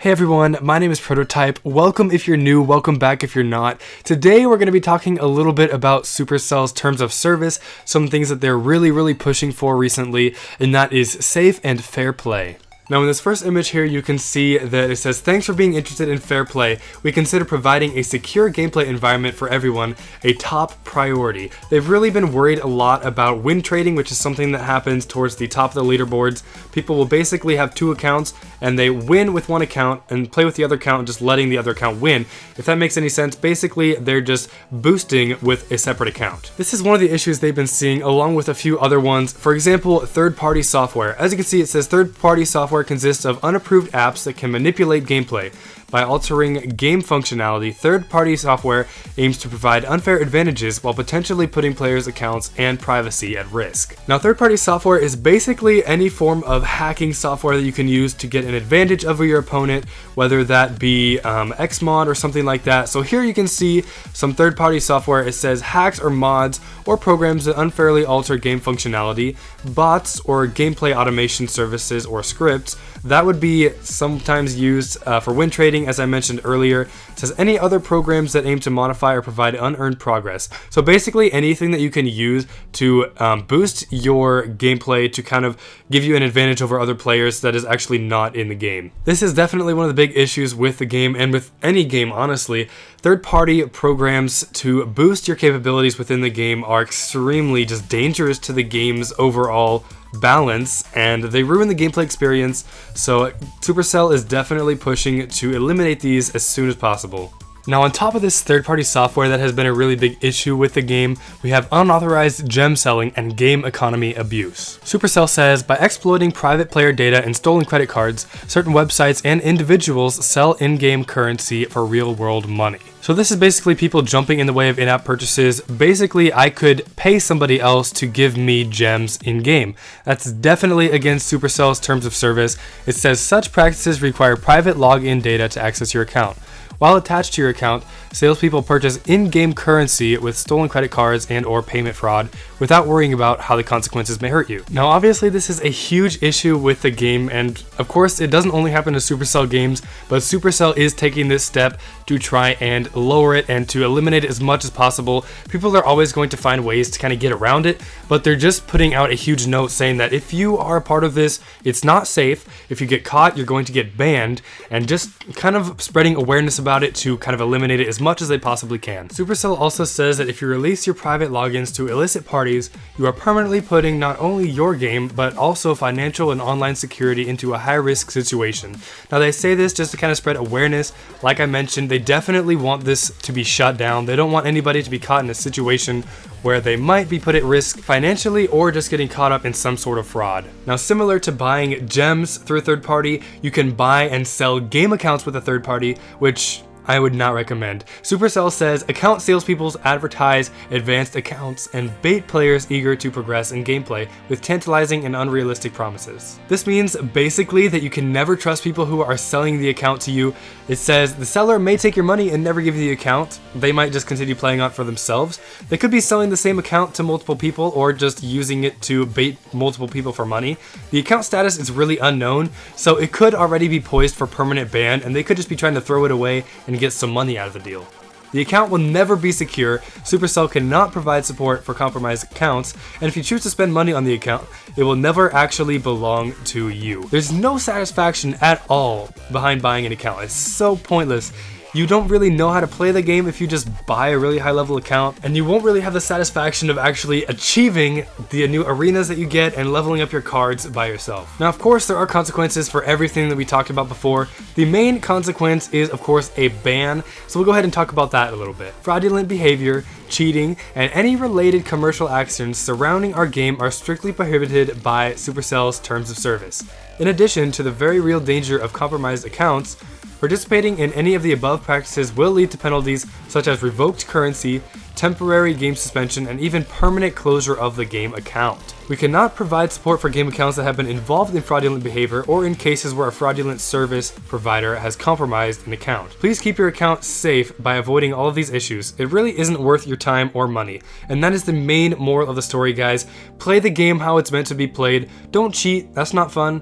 Hey everyone, my name is Prototype. Welcome if you're new, welcome back if you're not. Today we're going to be talking a little bit about Supercell's terms of service, some things that they're really pushing for recently, and that is safe and fair play. Now in this first image here, you can see that it says, "Thanks for being interested in fair play. We consider providing a secure gameplay environment for everyone a top priority." They've really been worried a lot about win trading, which is something that happens towards the top of the leaderboards. People will basically have two accounts and they win with one account and play with the other account, just letting the other account win. If that makes any sense, basically they're just boosting with a separate account. This is one of the issues they've been seeing along with a few other ones. For example, third-party software. As you can see, it says third-party software consists of unapproved apps that can manipulate gameplay. By altering game functionality, third-party software aims to provide unfair advantages while potentially putting players' accounts and privacy at risk. Now, third-party software is basically any form of hacking software that you can use to get an advantage over your opponent, whether that be Xmod or something like that. So here you can see some third-party software. It says hacks or mods or programs that unfairly alter game functionality, bots or gameplay automation services or scripts. That would be sometimes used for win trading, as I mentioned earlier. It says any other programs that aim to modify or provide unearned progress. So basically anything that you can use to boost your gameplay to kind of give you an advantage over other players that is actually not in the game. This is definitely one of the big issues with the game and with any game, honestly. Third-party programs to boost your capabilities within the game are extremely just dangerous to the game's overall balance, and they ruin the gameplay experience, so Supercell is definitely pushing to eliminate these as soon as possible. Now, on top of this third-party software that has been a really big issue with the game, we have unauthorized gem selling and game economy abuse. Supercell says, by exploiting private player data and stolen credit cards, certain websites and individuals sell in-game currency for real-world money. So this is basically people jumping in the way of in-app purchases. Basically, I could pay somebody else to give me gems in-game. That's definitely against Supercell's terms of service. It says such practices require private login data to access your account. While attached to your account, salespeople purchase in-game currency with stolen credit cards and or payment fraud without worrying about how the consequences may hurt you. Now, obviously, this is a huge issue with the game, and of course, it doesn't only happen to Supercell games, but Supercell is taking this step to try and lower it and to eliminate it as much as possible. People are always going to find ways to kind of get around it, but they're just putting out a huge note saying that if you are a part of this, it's not safe. If you get caught, you're going to get banned, and just kind of spreading awareness about it to kind of eliminate it as much as they possibly can. Supercell also says that if you release your private logins to illicit parties, you are permanently putting not only your game, but also financial and online security into a high-risk situation. Now, they say this just to kind of spread awareness. Like I mentioned, they definitely want this to be shut down. They don't want anybody to be caught in a situation where they might be put at risk financially or just getting caught up in some sort of fraud. Now, similar to buying gems through a third party, you can buy and sell game accounts with a third party, which I would not recommend. Supercell says account salespeople advertise advanced accounts and bait players eager to progress in gameplay with tantalizing and unrealistic promises. This means basically that you can never trust people who are selling the account to you. It says the seller may take your money and never give you the account. They might just continue playing on it for themselves. They could be selling the same account to multiple people or just using it to bait multiple people for money. The account status is really unknown, so it could already be poised for permanent ban, and they could just be trying to throw it away and get some money out of the deal. The account will never be secure. Supercell cannot provide support for compromised accounts, and if you choose to spend money on the account, it will never actually belong to you. There's no satisfaction at all behind buying an account. It's so pointless. You don't really know how to play the game if you just buy a really high level account, and you won't really have the satisfaction of actually achieving the new arenas that you get and leveling up your cards by yourself. Now, of course, there are consequences for everything that we talked about before. The main consequence is, of course, a ban, so we'll go ahead and talk about that a little bit. Fraudulent behavior, cheating, and any related commercial actions surrounding our game are strictly prohibited by Supercell's terms of service. In addition to the very real danger of compromised accounts, participating in any of the above practices will lead to penalties such as revoked currency, temporary game suspension, and even permanent closure of the game account. We cannot provide support for game accounts that have been involved in fraudulent behavior or in cases where a fraudulent service provider has compromised an account. Please keep your account safe by avoiding all of these issues. It really isn't worth your time or money. And that is the main moral of the story, guys. Play the game how it's meant to be played. Don't cheat, that's not fun.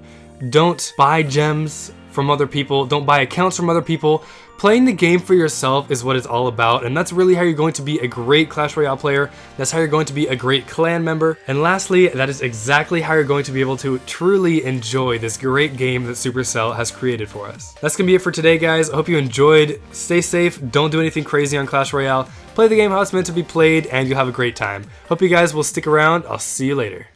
Don't buy gems from other people. Don't buy accounts from other people. Playing the game for yourself is what it's all about, and that's really how you're going to be a great Clash Royale player. That's how you're going to be a great clan member. And lastly, that is exactly how you're going to be able to truly enjoy this great game that Supercell has created for us. That's gonna be it for today, guys. I hope you enjoyed. Stay safe, don't do anything crazy on Clash Royale. Play the game how it's meant to be played, and you'll have a great time. Hope you guys will stick around. I'll see you later.